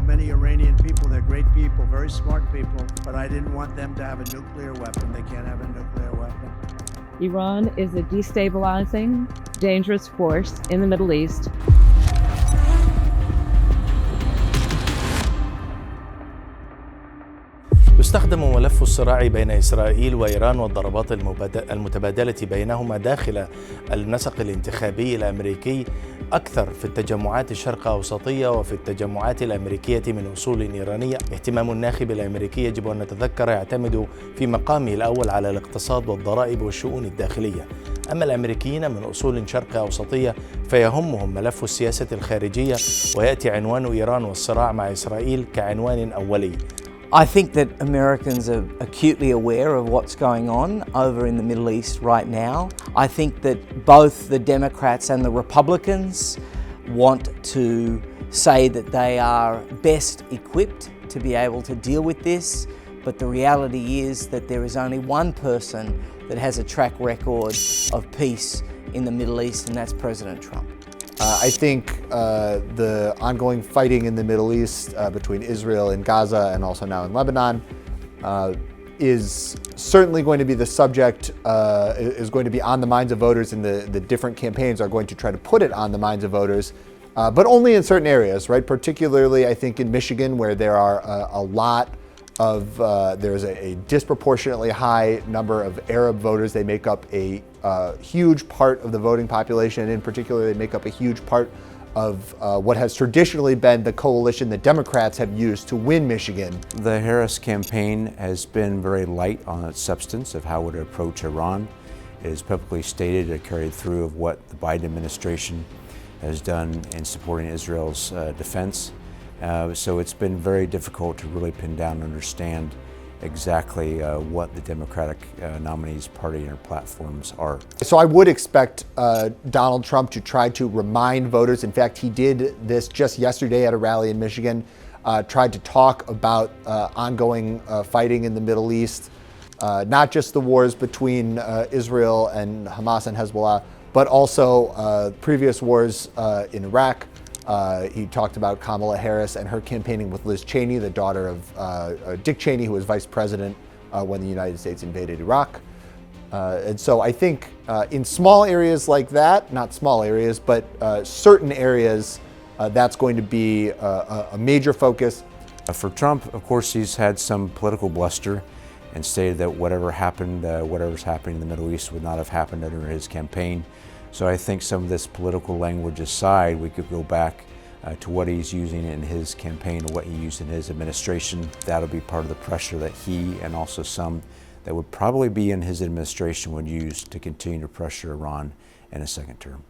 know many Iranian people. They're great people, very smart people, but I didn't want them to have a nuclear weapon. They can't have a nuclear weapon. Iran is a destabilizing, dangerous force in the Middle East. يستخدم ملف الصراع بين إسرائيل وإيران والضربات المتبادلة بينهما داخل النسق الانتخابي الأمريكي أكثر في التجمعات الشرق أوسطية وفي التجمعات الأمريكية من أصول إيرانية. اهتمام الناخب الأمريكي يجب أن نتذكر يعتمد في مقامه الأول على الاقتصاد والضرائب والشؤون الداخلية. أما الأمريكيين من أصول شرق أوسطية فيهمهم ملف السياسة الخارجية، ويأتي عنوان إيران والصراع مع إسرائيل كعنوان أولي. I think that Americans are acutely aware of what's going on over in the Middle East right now. I think that both the Democrats and the Republicans want to say that they are best equipped to be able to deal with this, but the reality is that there is only one person that has a track record of peace in the Middle East, and that's President Trump. I think the ongoing fighting in the Middle East between Israel and Gaza and also now in Lebanon is certainly going to be the subject, is going to be on the minds of voters, and the different campaigns are going to try to put it on the minds of voters, but only in certain areas, right? Particularly, I think, in Michigan, where there are a lot of, there's a disproportionately high number of Arab voters. They make up a huge part of the voting population, and in particular, they make up a huge part of what has traditionally been the coalition that Democrats have used to win Michigan. The Harris campaign has been very light on its substance of how it would approach Iran. It is publicly stated and carried through of what the Biden administration has done in supporting Israel's defense. So it's been very difficult to really pin down and understand exactly what the Democratic nominees' party and their platforms are. So I would expect Donald Trump to try to remind voters. In fact, he did this just yesterday at a rally in Michigan, tried to talk about ongoing fighting in the Middle East, not just the wars between Israel and Hamas and Hezbollah, but also previous wars in Iraq. He talked about Kamala Harris and her campaigning with Liz Cheney, the daughter of Dick Cheney, who was vice president when the United States invaded Iraq. And so I think in small areas like that, not small areas, but certain areas, that's going to be a major focus. For Trump, of course, he's had some political bluster and stated that whatever's happening in the Middle East would not have happened under his campaign. So I think some of this political language aside, we could go back to what he's using in his campaign or what he used in his administration. That'll be part of the pressure that he and also some that would probably be in his administration would use to continue to pressure Iran in a second term.